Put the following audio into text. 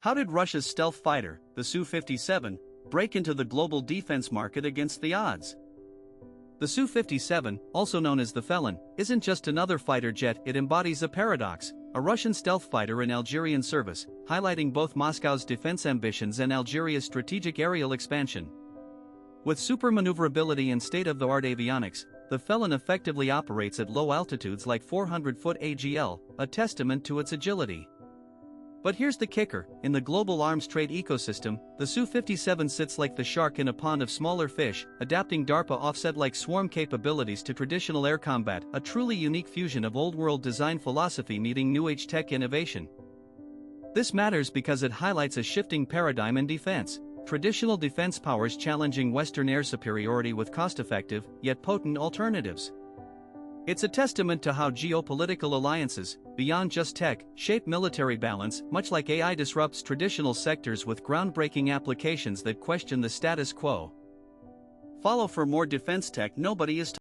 How did Russia's stealth fighter, the Su-57, break into the global defense market against the odds? The Su-57, also known as the Felon, isn't just another fighter jet, it embodies a paradox, a Russian stealth fighter in Algerian service, highlighting both Moscow's defense ambitions and Algeria's strategic aerial expansion. With super maneuverability and state-of-the-art avionics, the Felon effectively operates at low altitudes like 400-foot AGL, a testament to its agility. But here's the kicker, in the global arms trade ecosystem, the Su-57 sits like the shark in a pond of smaller fish, adapting DARPA offset-like swarm capabilities to traditional air combat, a truly unique fusion of old-world design philosophy meeting new-age tech innovation. This matters because it highlights a shifting paradigm in defense. Traditional defense powers challenging Western air superiority with cost-effective, yet potent alternatives. It's a testament to how geopolitical alliances, beyond just tech, shape military balance, much like AI disrupts traditional sectors with groundbreaking applications that question the status quo. Follow for more defense tech nobody is